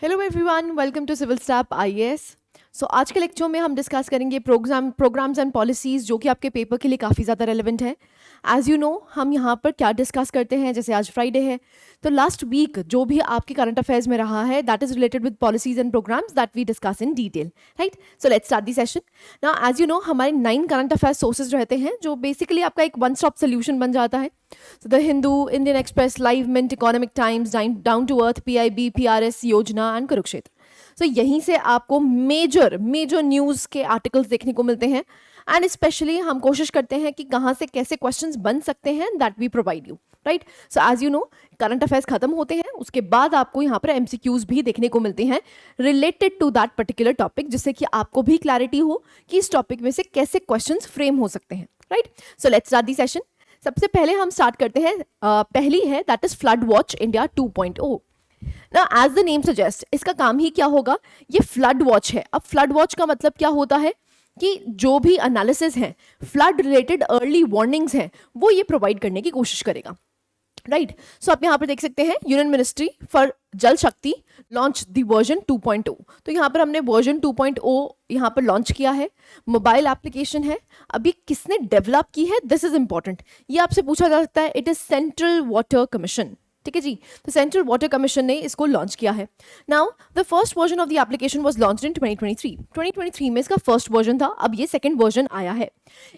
Hello everyone, welcome to civil staff IAS. So आज के lecture में हम डिस्कस करेंगे प्रोग्राम्स एंड पॉलिसीज़ जो कि आपके पेपर के लिए काफ़ी ज़्यादा रेलेवेंट है। एज़ यू नो हम यहाँ पर क्या डिस्कस करते हैं, जैसे आज फ्राइडे है तो लास्ट वीक जो भी आपके करंट अफेयर्स में रहा है that is related with policies and programs that we discuss in detail, right. So let's start the session now. As you know हमारे 9 करंट अफेयर्स सोर्सेज रहते हैं जो बेसिकली आपका एक वन स्टॉप सोल्यूशन बन जाता है। So the Hindu, Indian Express, Live, Mint, Economic Times, Down to Earth, PIB, PRS, योजना एंड कुरुक्षेत्र। सो यहीं से आपको मेजर न्यूज़ के आर्टिकल्स देखने को मिलते हैं एंड स्पेशली हम कोशिश करते हैं कि कहाँ से कैसे क्वेश्चंस बन सकते हैं that we provide you, right. So as you know current affairs खत्म होते हैं उसके बाद आपको यहाँ पर एमसीक्यूज भी देखने को मिलते हैं related to that particular topic, जिससे कि आपको भी क्लैरिटी हो कि इस टॉपिक में से कैसे क्वेश्चंस फ्रेम हो सकते हैं, right. So let's start the session. सबसे पहले हम स्टार्ट करते हैं, पहली है that is flood watch India 2.0। ना एज द नेम सजेस्ट इसका काम ही क्या होगा, ये फ्लड वॉच है। अब फ्लड वॉच का मतलब क्या होता है कि जो भी एनालिसिस है फ्लड रिलेटेड अर्ली वार्निंग्स हैं वो ये प्रोवाइड करने की कोशिश करेगा, राइट। सो आप यहाँ पर देख सकते हैं यूनियन मिनिस्ट्री फॉर जल शक्ति लॉन्च द वर्जन 2.0। तो यहाँ पर हमने वर्जन 2.0 यहाँ पर लॉन्च किया है। मोबाइल एप्लीकेशन है। अभी किसने डेवलप की है, दिस इज इंपॉर्टेंट, ये आपसे पूछा जा सकता है। It is central water commission, ठीक है जी। तो सेंट्रल वाटर कमीशन ने इसको लॉन्च किया है। Now the first version of the application was launched in 2023 में इसका फर्स्ट वर्जन था। अब ये सेकंड वर्जन आया है।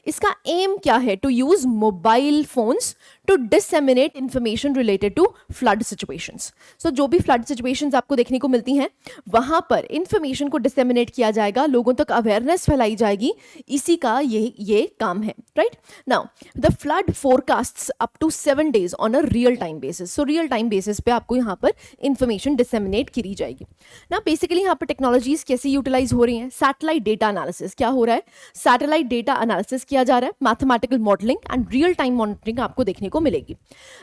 इसका एम क्या है, to use mobile phones to disseminate information related to flood situations. So जो भी फ्लड सिचुएशंस आपको देखने को मिलती हैं वहां पर इंफॉर्मेशन को डिससेमिनेट किया जाएगा, लोगों तक अवेयरनेस फैलाई जाएगी, इसी का ये काम है, right. Now the flood forecasts up to 7 days on a real time basis. So real time basis पे आपको यहाँ पर इंफॉर्मेशन डिससेमिनेट करी जाएगी ना। बेसिकली यहाँ पर टेक्नोलॉजीज कैसे यूटिलाइज हो रही हैं, सैटेलाइट डेटा एनालिसिस क्या हो रहा है, सैटेलाइट डेटा एनालिसिस किया जा रहा है, mathematical modelling and real time monitoring आपको देखने को मिलेगी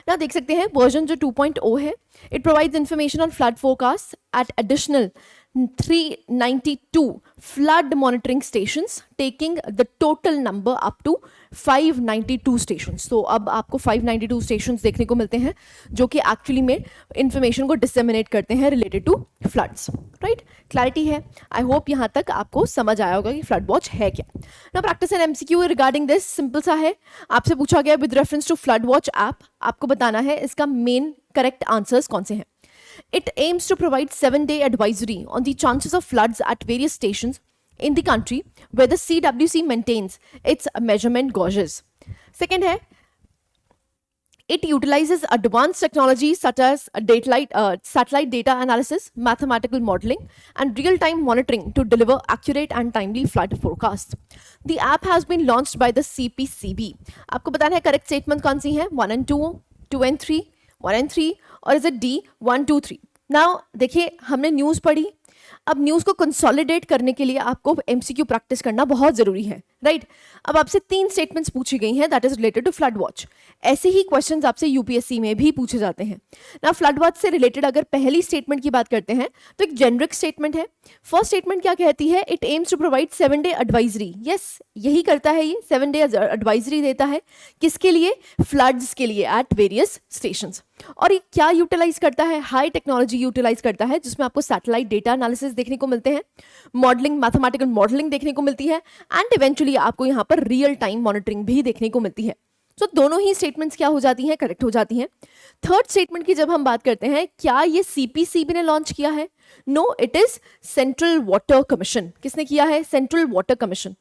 ना। देख सकते हैं वर्जन जो 2.0 है, it provides information on flood forecast at additional 392 flood monitoring stations, taking the total number up to 592 stations। तो अब आपको 592 stations देखने को मिलते हैं जो कि एक्चुअली में इंफॉर्मेशन को डिससेमिनेट करते हैं related to floods, right. Clarity है, आई होप यहाँ तक आपको समझ आया होगा कि फ्लड वॉच है क्या। ना practice and MCQ regarding this simple सा है। आपसे पूछा गया with reference to flood watch app, आपको बताना है इसका मेन करेक्ट आंसर्स कौन से हैं। It aims to provide 7-day advisory on the chances of floods at various stations in the country where the CWC maintains its measurement gauges. Second है, it utilizes advanced technologies such as satellite data analysis, mathematical modeling, and real-time monitoring to deliver accurate and timely flood forecasts. The app has been launched by the CPCB. आपको बताना है correct statement कौन सी है, 1 and 2, 2 and 3, 1 and 3, और is it D 1 2 3। Now देखिए हमने news पढ़ी, अब न्यूज़ को कंसोलिडेट करने के लिए आपको एमसीक्यू प्रैक्टिस करना बहुत ज़रूरी है, राइट। अब आपसे 3 स्टेटमेंट्स पूछी गई हैं that is related to flood watch. ऐसे ही क्वेश्चंस आपसे यूपीएससी में भी पूछे जाते हैं ना। फ्लड वॉच से रिलेटेड अगर पहली स्टेटमेंट की बात करते हैं तो एक जेनरिक स्टेटमेंट है। फर्स्ट स्टेटमेंट क्या कहती है, it aims to provide 7-day advisory. Yes, यही करता है ये, 7-day एडवाइजरी देता है किसके लिए, फ्लड्स के लिए एट वेरियस स्टेशंस। और ये क्या यूटिलाइज करता है, हाई टेक्नोलॉजी यूटिलाइज करता है जिसमें आपको सैटेलाइट डेटा एनालिसिस देखने को मिलते हैं, मॉडलिंग, मैथमेटिकल मॉडलिंग देखने को मिलती है एंड इवेंचुअली आपको यहाँ पर रियल टाइम मॉनिटरिंग भी देखने को मिलती है। तो दोनों ही स्टेटमेंट्स क्या हो जाती हैं, करेक्ट हो जाती हैं। थर्ड स्टेटमेंट की जब हम बात करते हैं, क्या ये सीपीसीबी ने लॉन्च किया है, no, it is central water commission. किसने किया है, सेंट्रल वाटर कमीशन।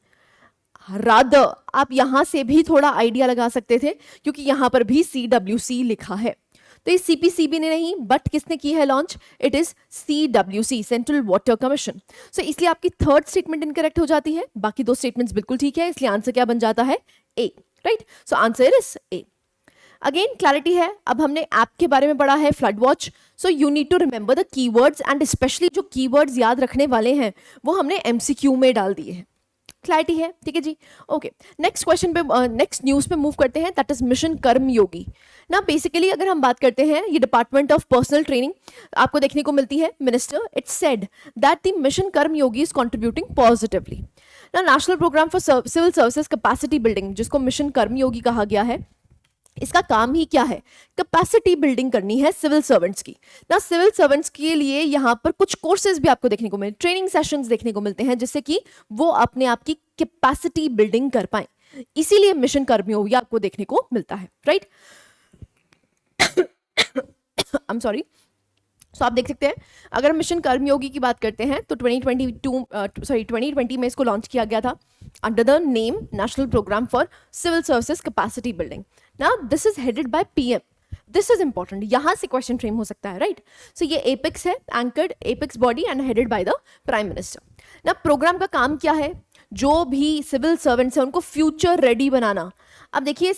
रादर आप यहां से भी थोड़ा आइडिया लगा सकते थे क्योंकि यहां पर भी CWC लिखा है, तो ये सीपीसीबी ने नहीं बट किसने की है launch, it is CWC, central water commission. So इसलिए आपकी थर्ड स्टेटमेंट इनकरेक्ट हो जाती है, बाकी 2 स्टेटमेंट्स बिल्कुल ठीक है, इसलिए आंसर क्या बन जाता है, A, right. So answer is A. Again clarity है, अब हमने ऐप के बारे में पढ़ा है flood watch. So you need to remember the keywords and specially जो कीवर्ड्स याद रखने वाले हैं वो हमने एमसीक्यू में डाल दिए हैं। क्लैरिटी है, ठीक है जी, ओके। नेक्स्ट क्वेश्चन पे, नेक्स्ट न्यूज़ पे मूव करते हैं, दैट इज मिशन कर्मयोगी ना। बेसिकली अगर हम बात करते हैं, ये डिपार्टमेंट ऑफ पर्सनल ट्रेनिंग आपको देखने को मिलती है। Minister it said that the mission Karmayogi is contributing positively ना। National programme for civil services capacity building जिसको मिशन कर्मयोगी कहा गया है, इसका काम ही क्या है? कैपेसिटी बिल्डिंग करनी है सिविल सर्वेंट्स की ना। सिविल सर्वेंट्स के लिए यहाँ पर कुछ कोर्सेज भी आपको देखने को मिले, ट्रेनिंग सेशंस देखने को मिलते हैं, जिससे कि वो अपने आप की कैपेसिटी बिल्डिंग कर पाए। इसीलिए मिशन कर्मयोगी आपको देखने को मिलता है, right? I am sorry. So आप देख सकते हैं, अगर हम मिशन कर्मयोगी की बात करते हैं तो 2020 में इसको लॉन्च किया गया था under the name national programme for civil services capacity building. Now this is headed by PM. This is important, यहां से क्वेश्चन फ्रेम हो सकता है, राइट? सो ये एपेक्स है, anchored apex body and headed by the prime minister. ना programme का काम क्या है? जो भी सिविल सर्वेंट्स हैं उनको फ्यूचर रेडी बनाना। अब देखिए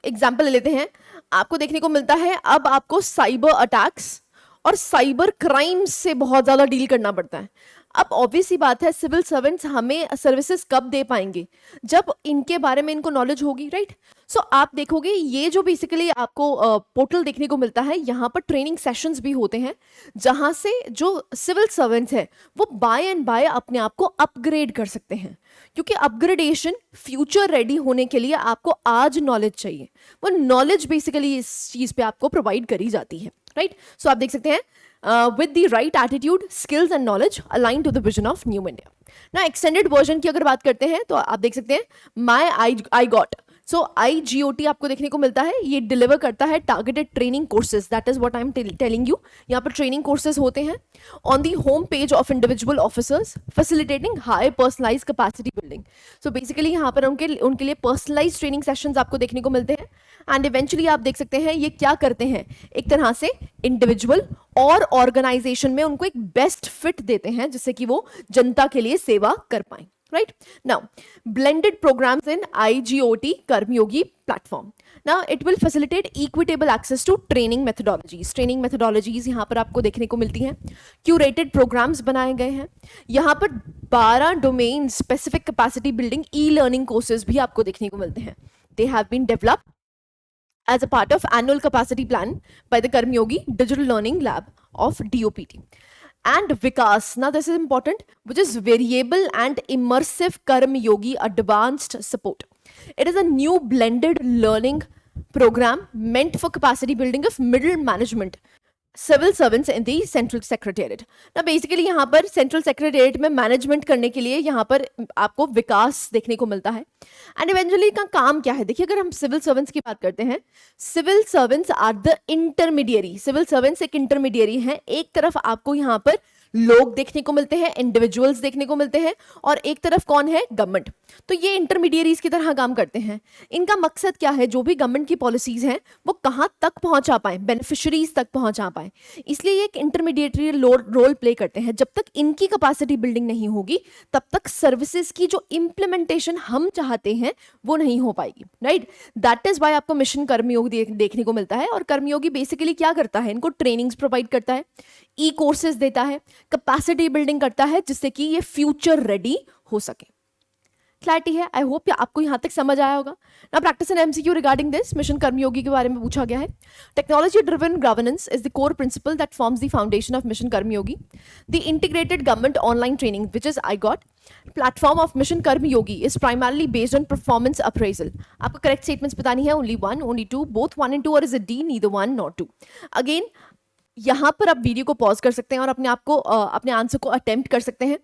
एग्जाम्पल ले लेते हैं, आपको देखने को मिलता है अब आपको साइबर अटैक्स और साइबर क्राइम से बहुत ज़्यादा डील करना पड़ता है। अब ऑब्वियस ही बात है, सिविल सर्वेंट्स हमें सर्विसेज कब दे पाएंगे? जब इनके बारे में इनको नॉलेज होगी, राइट? सो आप देखोगे ये जो बेसिकली आपको पोर्टल देखने को मिलता है, यहाँ पर ट्रेनिंग सेशंस भी होते हैं, जहाँ से जो सिविल सर्वेंट्स हैं वो बाय एंड बाय अपने आप को अपग्रेड कर सकते हैं, क्योंकि अपग्रेडेशन फ्यूचर रेडी होने के लिए आपको आज नॉलेज चाहिए। वो नॉलेज बेसिकली इस चीज़ पे आपको प्रोवाइड करी जाती है, राइट? सो आप देख सकते हैं with the right attitude, skills and knowledge aligned to the vision of new India. ना एक्सटेंडेड वर्जन की अगर बात करते हैं तो आप देख सकते हैं माई आई गॉट। सो IGOT आपको देखने को मिलता है, ये डिलीवर करता है targeted training courses. That is what I am telling you. यहाँ पर ट्रेनिंग कोर्सेज होते हैं on the home page of individual officers, facilitating high personalize capacity building. So basically यहाँ पर उनके लिए पर्सनलाइज ट्रेनिंग सेशंस आपको देखने को मिलते हैं। एंड इवेंचुअली आप देख सकते हैं ये क्या करते हैं, एक तरह से इंडिविजुअल और ऑर्गेनाइजेशन में उनको एक बेस्ट फिट देते हैं, जिससे कि वो जनता के लिए सेवा कर पाए, right? Now, blended programs in IGOT Karmyogi platform. Now, it will facilitate equitable access to training methodologies. Training methodologies यहाँ पर आपको देखने को मिलती हैं। Curated programs बनाए गए हैं। यहाँ पर 12 domain specific capacity building e-learning courses भी आपको देखने को मिलते हैं। They have been developed as a part of annual capacity plan by the Karmyogi Digital Learning Lab of DOPT. And Vikas, now this is important, which is variable and immersive Karmyogi advanced support. It is a new blended learning program meant for capacity building of middle management civil servants in the central secretariat. ना basically यहाँ पर central secretariat में management करने के लिए यहाँ पर आपको विकास देखने को मिलता है। एंड इवेंचुअली का काम क्या है? देखिए, अगर हम सिविल सर्वेंट्स की बात करते हैं, civil servants are the intermediary. Civil servants एक इंटरमीडियरी हैं। एक तरफ आपको यहाँ पर लोग देखने को मिलते हैं, इंडिविजुअल्स देखने को मिलते हैं, और एक तरफ कौन है? गवर्नमेंट। तो ये इंटरमीडियरीज की तरह काम करते हैं। इनका मकसद क्या है? जो भी गवर्नमेंट की पॉलिसीज हैं वो कहाँ तक पहुंचा पाए, बेनिफिशरीज तक पहुंचा पाए। इसलिए ये एक इंटरमीडिएटरी रोल प्ले करते हैं। जब तक इनकी कैपेसिटी बिल्डिंग नहीं होगी तब तक सर्विसेज की जो इम्प्लीमेंटेशन हम चाहते हैं वो नहीं हो पाएगी, राइट? दैट इज वाई आपको मिशन कर्मयोगी देखने को मिलता है। और कर्मयोगी बेसिकली क्या करता है? इनको ट्रेनिंग्स प्रोवाइड करता है, ई कोर्सेज देता है, कैपेसिटी बिल्डिंग करता है, जिससे कि ये फ्यूचर रेडी हो सके। क्लैरिटी है? आई होप आपको यहाँ तक समझ आया होगा ना। Practice an MCQ regarding this mission Karmayogi के बारे में पूछा गया है। Technology driven governance is the core principle that forms the foundation of mission Karmayogi. The integrated government online training which is iGOT platform of mission Karmayogi is primarily based on performance appraisal. आपको correct statements बतानी है, only one, only two, both 1 and 2, or is a D, neither 1 nor 2। Again यहाँ पर आप video को pause कर सकते हैं और अपने आप को अपने आंसर को अटेम्प्ट कर सकते हैं।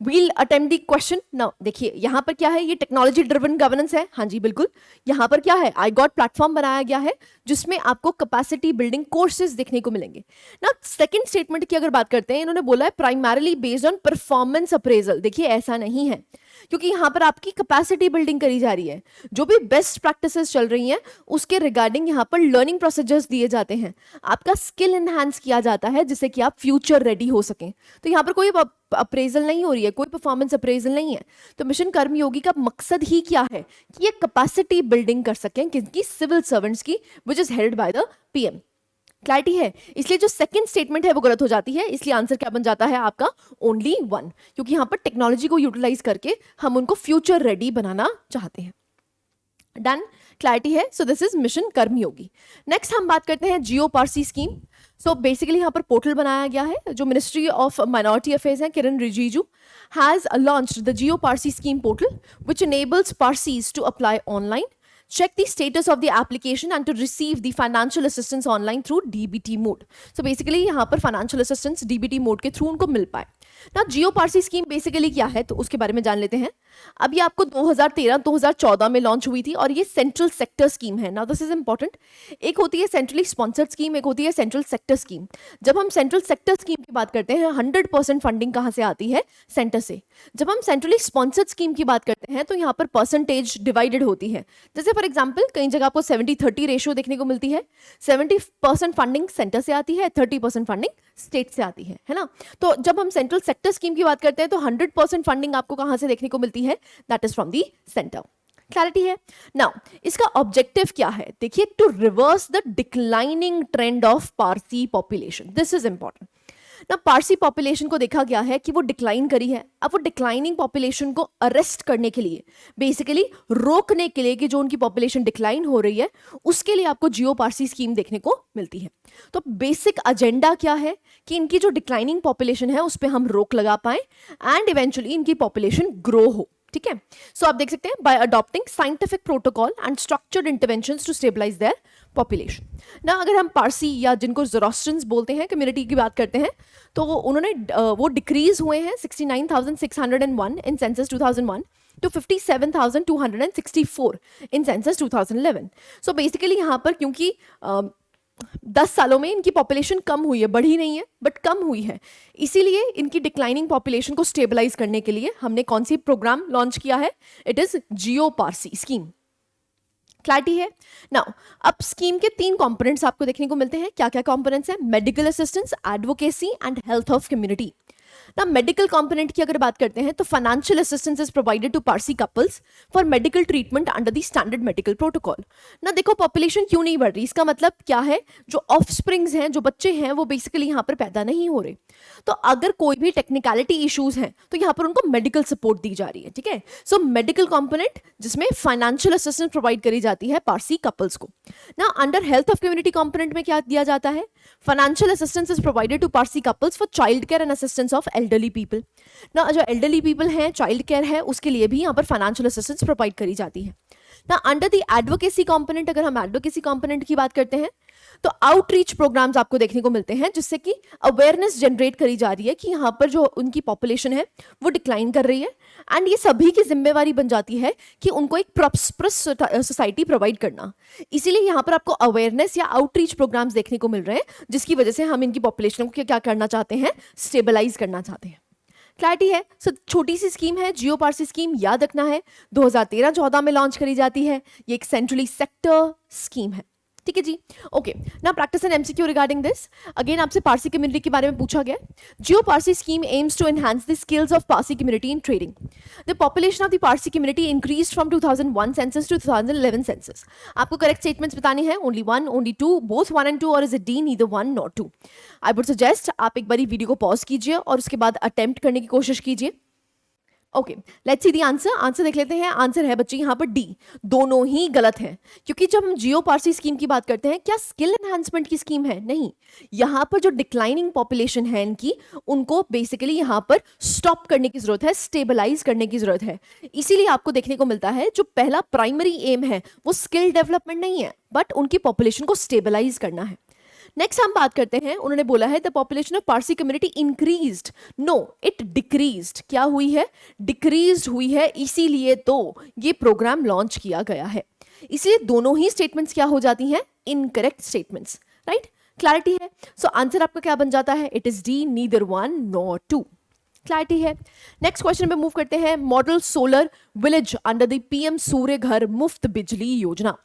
We'll attempt the question now। देखिए यहाँ पर क्या है? ये टेक्नोलॉजी ड्रिवन गवर्नेंस है। हाँ जी, बिल्कुल। यहाँ पर क्या है? आई गॉट प्लेटफॉर्म बनाया गया है जिसमें आपको कैपेसिटी बिल्डिंग कोर्सेज देखने को मिलेंगे ना। सेकंड स्टेटमेंट की अगर बात करते हैं, इन्होंने बोला है primarily based on performance appraisal. देखिए ऐसा नहीं है, क्योंकि यहाँ पर आपकी कैपेसिटी बिल्डिंग करी जा रही है। जो भी बेस्ट प्रैक्टिसेस चल रही हैं उसके रिगार्डिंग यहाँ पर लर्निंग प्रोसीजर्स दिए जाते हैं, आपका स्किल एनहांस किया जाता है, जिससे कि आप फ्यूचर रेडी हो सकें। तो यहाँ पर कोई अप्रेजल नहीं हो रही है, कोई परफॉर्मेंस अप्रेजल नहीं है। तो मिशन कर्मयोगी का मकसद ही क्या है? कि ये कैपेसिटी बिल्डिंग कर सकें किसकी? सिविल सर्वेंट्स की, which is headed by the PM। Clarity है? इसलिए जो सेकंड स्टेटमेंट है वो गलत हो जाती है। इसलिए आंसर क्या बन जाता है आपका? ओनली 1, क्योंकि यहाँ पर टेक्नोलॉजी को यूटिलाइज करके हम उनको फ्यूचर रेडी बनाना चाहते हैं। डन? क्लैरिटी है? So this is mission Karmayogi. Next हम बात करते हैं जियो पारसी स्कीम। सो बेसिकली यहाँ पर पोर्टल बनाया गया है। जो मिनिस्ट्री ऑफ माइनॉरिटी अफेयर्स है, Kiren Rijiju, has launched the Jiyo Parsi scheme portal which enables Parsis to apply online, check the status of the application and to receive the financial assistance online through DBT mode. So basically यहाँ पर financial assistance DBT mode के through उनको मिल पाए. ना जियो Parsi scheme basically क्या है तो उसके बारे में जान लेते हैं. अब ये आपको 2013-2014 में लॉन्च हुई थी और ये सेंट्रल सेक्टर स्कीम है. Now this is important. एक होती है सेंट्रली स्पॉन्सर्ड स्कीम, एक होती है सेंट्रल सेक्टर स्कीम. जब हम सेंट्रल सेक्टर स्कीम की बात करते हैं 100% फंडिंग कहाँ से आती है? सेंटर से. जब हम सेंट्रली स्पॉन्सर्ड स्कीम की बात करते हैं तो यहाँ पर परसेंटेज डिवाइडेड होती है. जैसे फॉर एग्जाम्पल कई जगह आपको 70-30 रेशियो देखने को मिलती है. 70% फंडिंग सेंटर से आती है, 30% फंडिंग स्टेट से आती है ना. तो जब हम सेंट्रल सेक्टर स्कीम की बात करते हैं तो 100% फंडिंग आपको कहां से देखने को मिलती है? That is from the centre. Clarity है. नाउ इसका ऑब्जेक्टिव क्या है? देखिए, to reverse the declining trend of Parsi population. This is important. ना पारसी पॉपुलेशन को देखा गया है कि वो डिक्लाइन करी है. अब वो डिक्लाइनिंग पॉपुलेशन को अरेस्ट करने के लिए, बेसिकली रोकने के लिए कि जो उनकी पॉपुलेशन डिक्लाइन हो रही है, उसके लिए आपको जियो पारसी स्कीम देखने को मिलती है. तो बेसिक एजेंडा क्या है कि इनकी जो डिक्लाइनिंग पॉपुलेशन है उस पर हम रोक लगा पाए एंड इवेंचुअली इनकी पॉपुलेशन ग्रो हो. ठीक है. सो आप देख सकते हैं by adopting scientific protocol and structured interventions to stabilize their population. ना अगर हम पारसी या जिनको ज़ोरास्ट्रियंस बोलते हैं कम्युनिटी की बात करते हैं तो उन्होंने वो डिक्रीज हुए हैं 69,601 इन census 2001 to 57,264 in census 2011. So basically यहाँ पर क्योंकि 10 सालों में इनकी पॉपुलेशन कम हुई है, बढ़ी नहीं है बट कम हुई है, इसीलिए इनकी डिक्लाइनिंग पॉपुलेशन को स्टेबलाइज करने के लिए हमने कौन सी प्रोग्राम लॉन्च किया है? It is Jio Parsi scheme. Clarity है. नाउ अब स्कीम के 3 कंपोनेंट्स आपको देखने को मिलते हैं. क्या क्या कंपोनेंट्स हैं? Medical assistance, advocacy and health of community. ना मेडिकल कंपोनेंट की अगर बात करते हैं तो financial assistance is provided to Parsi couples for medical treatment under the standard medical protocol. ना देखो पॉपुलेशन क्यों नहीं बढ़ रही, इसका मतलब क्या है? जो ऑफस्प्रिंग्स हैं, जो बच्चे हैं, वो बेसिकली यहाँ पर पैदा नहीं हो रहे. तो अगर कोई भी टेक्निकलिटी इश्यूज हैं तो यहाँ पर उनको मेडिकल सपोर्ट दी जा रही है. ठीक है. सो मेडिकल कंपोनेंट जिसमें फाइनेंशियल असिस्टेंस प्रोवाइड करी जाती है पारसी कपल्स को. ना under health of community component में क्या दिया जाता है? Financial assistance is provided to Parsi couples for child care and assistance of elderly people. ना जो एल्डरली पीपल हैं, चाइल्ड केयर है, उसके लिए भी यहाँ पर फाइनेंशियल असिस्टेंस प्रोवाइड करी जाती है. ना अंडर द एडवोकेसी कंपोनेंट, अगर हम एडवोकेसी कंपोनेंट की बात करते हैं तो आउटरीच प्रोग्राम्स आपको देखने को मिलते हैं जिससे कि अवेयरनेस जनरेट करी जा रही है कि यहाँ पर जो उनकी पॉपुलेशन है वो डिक्लाइन कर रही है एंड ये सभी की जिम्मेवारी बन जाती है कि उनको एक प्रॉस्परस सोसाइटी प्रोवाइड करना. इसीलिए यहाँ पर आपको अवेयरनेस या आउटरीच प्रोग्राम्स देखने को मिल रहे हैं जिसकी वजह से हम इनकी पॉपुलेशन को क्या करना चाहते हैं? स्टेबलाइज करना चाहते हैं. क्लैरिटी है. सो छोटी सी स्कीम है जियो पारसी स्कीम, याद रखना है 2013-14 में लॉन्च करी जाती है. ये एक सेंट्रली सेक्टर स्कीम है. ठीक है जी. ओके. ना practice and MCQ regarding this. Again आपसे पारसी कम्युनिटी के बारे में पूछा गया. Jiyo Parsi scheme aims to enhance the skills of Parsi community in trading. The population of the Parsi community increased from 2001 census to 2011 census. आपको करेक्ट स्टेटमेंट्स बताने हैं. Only 1, only 2, both 1 and 2, or is it D? Neither 1 nor 2. I would suggest आप एक बारी video को pause कीजिए और उसके बाद अटेम्प्ट करने की कोशिश कीजिए. Okay, let's see the answer. Answer देख लेते हैं. आंसर है बच्चे यहाँ पर डी. दोनों ही गलत हैं क्योंकि जब हम जियो पारसी स्कीम की बात करते हैं, क्या स्किल एनहांसमेंट की स्कीम है? नहीं. यहाँ पर जो डिक्लाइनिंग पॉपुलेशन है इनकी, उनको बेसिकली यहाँ पर स्टॉप करने की जरूरत है, स्टेबलाइज करने की जरूरत है. इसीलिए आपको देखने को मिलता है जो पहला प्राइमरी एम है वो स्किल डेवलपमेंट नहीं है बट उनकी पॉपुलेशन को स्टेबलाइज करना है. नेक्स्ट हम बात करते हैं. उन्होंने बोला है the population of Parsi community increased. No, it decreased. क्या हुई है? डिक्रीज्ड हुई है. इसीलिए तो ये प्रोग्राम लॉन्च किया गया है. इसलिए दोनों ही स्टेटमेंट्स क्या हो जाती हैं? Incorrect statements. राइट. क्लैरिटी है. सो आंसर आपका क्या बन जाता है? It is D, neither 1 nor 2. Clarity है. नेक्स्ट क्वेश्चन पे मूव करते हैं. Model solar village under the PM Surya Ghar Muft Bijli योजना.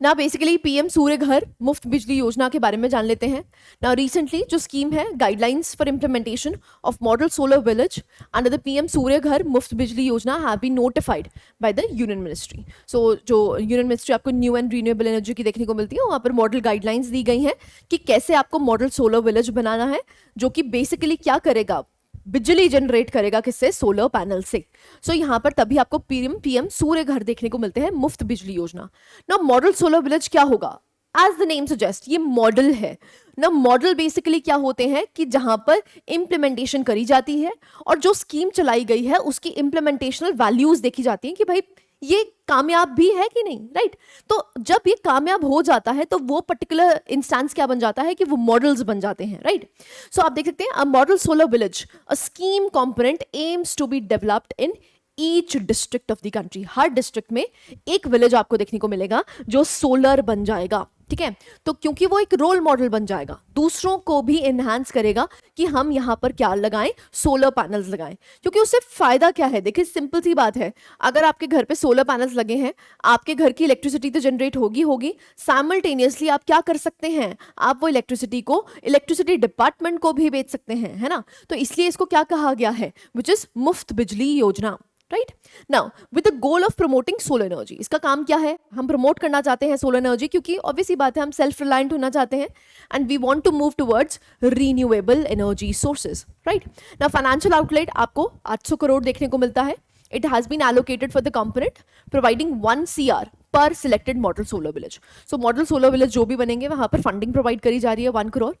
ना बेसिकली पीएम सूर्य घर मुफ्त बिजली योजना के बारे में जान लेते हैं. ना रिसेंटली जो स्कीम है, guidelines for implementation of model solar village under the PM Surya Ghar Muft Bijli Yojana have been notified by the union ministry. So जो यूनियन मिनिस्ट्री आपको न्यू एंड रीन्यूएबल एनर्जी की देखने को मिलती है, वहाँ पर मॉडल गाइडलाइंस दी गई हैं कि कैसे आपको मॉडल सोलर विलेज बनाना है जो कि बेसिकली क्या करेगा? बिजली जनरेट करेगा. किससे? सोलर पैनल से. सो यहाँ पर तभी आपको पीएम सूर्य घर देखने को मिलते हैं, मुफ्त बिजली योजना. ना मॉडल सोलर विलेज क्या होगा? एज द नेम सजेस्ट, ये मॉडल है ना. मॉडल बेसिकली क्या होते हैं कि जहां पर इंप्लीमेंटेशन करी जाती है और जो स्कीम चलाई गई है उसकी इंप्लीमेंटेशनल वैल्यूज देखी जाती हैं कि भाई ये कामयाब भी है कि नहीं, राइट? तो जब ये कामयाब हो जाता है तो वो पर्टिकुलर इंस्टेंस क्या बन जाता है कि वो मॉडल्स बन जाते हैं, राइट? सो आप देख सकते हैं, a model solar village, a scheme component aims to be developed in each district of the country. हर डिस्ट्रिक्ट में एक विलेज आपको देखने को मिलेगा जो सोलर बन जाएगा, ठीक है? तो क्योंकि वो एक रोल मॉडल बन जाएगा, दूसरों को भी एनहांस करेगा कि हम यहाँ पर क्या लगाएं, सोलर पैनल्स लगाएं। क्योंकि उससे फायदा क्या है, देखिए सिंपल सी बात है, अगर आपके घर पे सोलर पैनल्स लगे हैं, आपके घर की इलेक्ट्रिसिटी तो जनरेट होगी, साइमल्टेनियसली आप क्या कर सकते हैं, आप वो इलेक्ट्रिसिटी को इलेक्ट्रिसिटी डिपार्टमेंट को भी बेच सकते हैं, है ना? तो इसलिए इसको क्या कहा गया है, विच इज मुफ्त बिजली योजना, right? Now with the goal of promoting solar energy, इसका काम क्या है, हम प्रमोट करना चाहते हैं सोलर एनर्जी, क्योंकि ऑब्वियसली बात है हम सेल्फ रिलायंट होना चाहते हैं and we want to move towards renewable energy sources, right? Now financial outlet आपको 800 करोड़ देखने को मिलता है। It has been allocated for the component providing 1 CR पर selected model solar village. So model solar village जो भी बनेंगे वहां पर फंडिंग प्रोवाइड करी जा रही है 1 crore.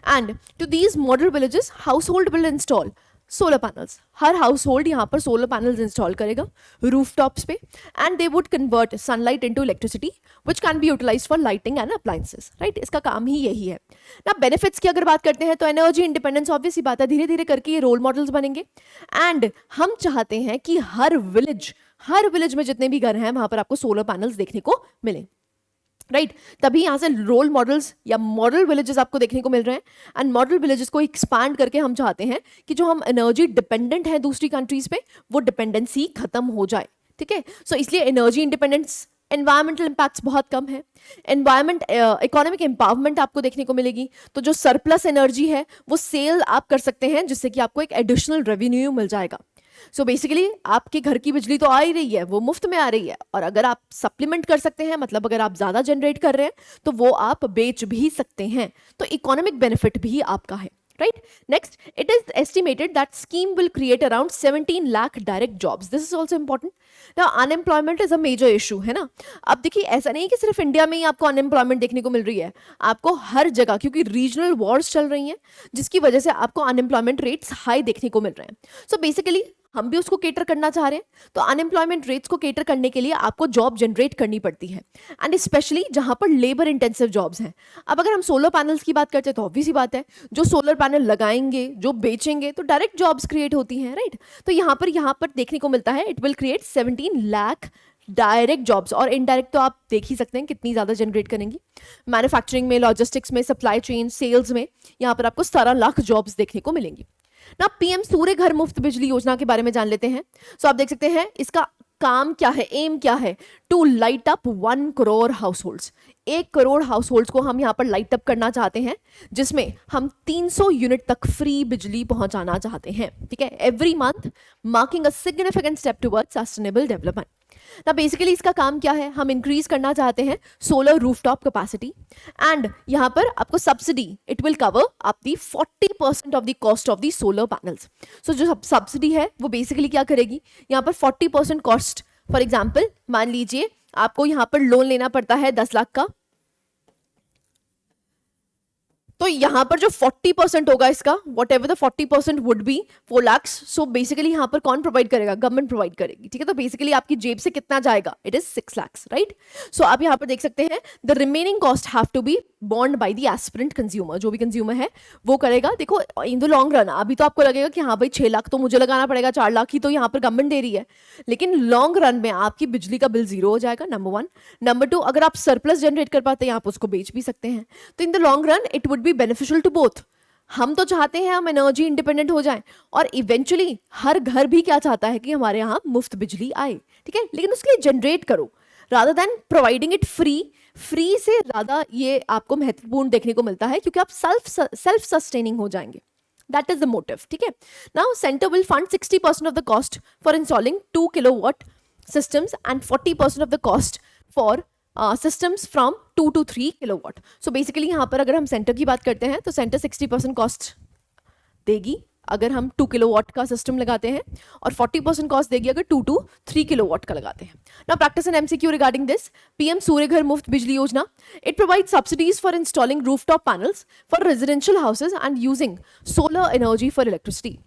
And to these model villages household will install solar panels. हर हाउस होल्ड यहाँ पर सोलर पैनल्स इंस्टॉल करेगा रूफटॉप्स पे, and they would convert sunlight into electricity which can be utilized for lighting and appliances, right? इसका काम ही यही है ना। बेनिफिट्स की अगर बात करते हैं तो एनर्जी इंडिपेंडेंस, ऑब्वियसली बात है, धीरे धीरे करके ये रोल मॉडल्स बनेंगे। एंड हम चाहते हैं कि हर विलेज में जितने भी घर हैं वहां पर आपको सोलर पैनल्स देखने को मिले, राइट? तभी यहाँ से रोल मॉडल्स या मॉडल विलेजेस आपको देखने को मिल रहे हैं। एंड मॉडल विलेजेस को एक्सपैंड करके हम चाहते हैं कि जो हम एनर्जी डिपेंडेंट है दूसरी कंट्रीज पे, वो डिपेंडेंसी खत्म हो जाए, ठीक है? सो इसलिए एनर्जी इंडिपेंडेंस, एनवायरमेंटल इंपैक्ट्स बहुत कम है, एनवायरमेंट इकोनॉमिक एम्पावरमेंट आपको देखने को मिलेगी। तो जो सरप्लस एनर्जी है वो सेल आप कर सकते हैं, जिससे कि आपको एक एडिशनल रेवेन्यू मिल जाएगा। सो बेसिकली आपके घर की बिजली तो आ ही रही है, वो मुफ्त में आ रही है, और अगर आप सप्लीमेंट कर सकते हैं, मतलब अगर आप ज्यादा जनरेट कर रहे हैं तो वो आप बेच भी सकते हैं, तो इकोनॉमिक बेनिफिट भी आपका है, right? Next, it is estimated that scheme will create around 17 lakh direct jobs. This is also important. Now, unemployment is a major issue, है ना? अब देखिए, ऐसा नहीं कि सिर्फ इंडिया में ही आपको अनएम्प्लॉयमेंट देखने को मिल रही है, आपको हर जगह, क्योंकि रीजनल वॉर्स चल रही हैं, जिसकी वजह से आपको अनएम्प्लॉयमेंट रेट्स हाई देखने को मिल रहे हैं। सो बेसिकली हम भी उसको केटर करना चाह रहे हैं, तो अनएम्प्लॉयमेंट रेट्स को केटर करने के लिए आपको जॉब जनरेट करनी पड़ती है, एंड स्पेशली जहां पर लेबर इंटेंसिव जॉब्स हैं। अब अगर हम सोलर पैनल्स की बात करते हैं तो ऑब्वियसली बात है, जो सोलर पैनल लगाएंगे, जो बेचेंगे, तो डायरेक्ट जॉब्स क्रिएट होती हैं, राइट? तो यहाँ पर देखने को मिलता है it will create 17 lakh direct jobs, और इनडायरेक्ट तो आप देख ही सकते हैं कितनी ज्यादा जनरेट करेंगी। मैन्युफैक्चरिंग में, लॉजिस्टिक्स में, सप्लाई चेन, सेल्स में, यहाँ पर आपको 17 लाख जॉब्स देखने को मिलेंगी ना। पीएम सूर्य घर मुफ्त बिजली योजना के बारे में जान लेते हैं। सो आप देख सकते हैं इसका काम क्या है, एम क्या है, to light up 1 crore households. 1 crore households को हम यहाँ पर लाइट अप करना चाहते हैं, जिसमें हम 300 यूनिट तक फ्री बिजली पहुंचाना चाहते हैं, ठीक है, every month, marking a significant step towards sustainable development. ना बेसिकली इसका काम क्या है, हम इंक्रीज करना चाहते हैं सोलर रूफटॉप कैपेसिटी, एंड यहाँ पर आपको subsidy, it will cover up the 40% of the cost of the solar panels. So जो सब्सिडी है वो बेसिकली क्या करेगी, यहाँ पर 40% कॉस्ट, फॉर एग्जाम्पल मान लीजिए आपको यहाँ पर लोन लेना पड़ता है 10 लाख का, तो यहां पर जो 40% होगा इसका, what ever the 40% would be 4 lakh. So basically यहां पर कौन प्रोवाइड करेगा, गवर्नमेंट प्रोवाइड करेगी, ठीक है? तो बेसिकली आपकी जेब से कितना जाएगा, it is 6 lakh, right? So आप यहां पर देख सकते हैं the remaining cost have to be बॉन्ड बाय द एस्पिरेंट कंज्यूमर, जो भी कंज्यूमर है वो करेगा। देखो इन द लॉन्ग रन अभी तो आपको लगेगा कि हाँ भाई 6 लाख तो मुझे लगाना पड़ेगा, 4 लाख ही तो यहाँ पर गवर्नमेंट दे रही है, लेकिन लॉन्ग रन में आपकी बिजली का बिल जीरो हो जाएगा, नंबर 1। नंबर 2, अगर आप सरप्लस जनरेट कर पाते हैं आप उसको बेच भी सकते हैं, तो in the long run it would be beneficial to both. हम तो चाहते हैं हम एनर्जी इंडिपेंडेंट हो जाएं, और इवेंचुअली हर घर भी क्या चाहता है कि हमारे यहाँ मुफ्त बिजली आए, ठीक है? लेकिन उसके लिए जनरेट करो rather than providing it free से ज्यादा ये आपको महत्वपूर्ण देखने को मिलता है, क्योंकि आप सेल्फ सस्टेनिंग हो जाएंगे। दैट इज द मोटिव, ठीक है? Now centre will fund 60% of the cost for installing 2 kilowatt systems and 40% of the cost for systems from 2 to 3 kilowatt. So basically यहाँ पर अगर हम सेंटर की बात करते हैं तो सेंटर 60% कॉस्ट देगी अगर हम 2 किलोवाट का सिस्टम लगाते हैं, और 40% कॉस्ट देगी अगर 2 to 3 किलोवाट का लगाते हैं। Now practice and MCQ regarding this, PM Surya Ghar Muft Bijli Yojana, it provides subsidies for installing rooftop panels for residential houses and using solar energy for electricity.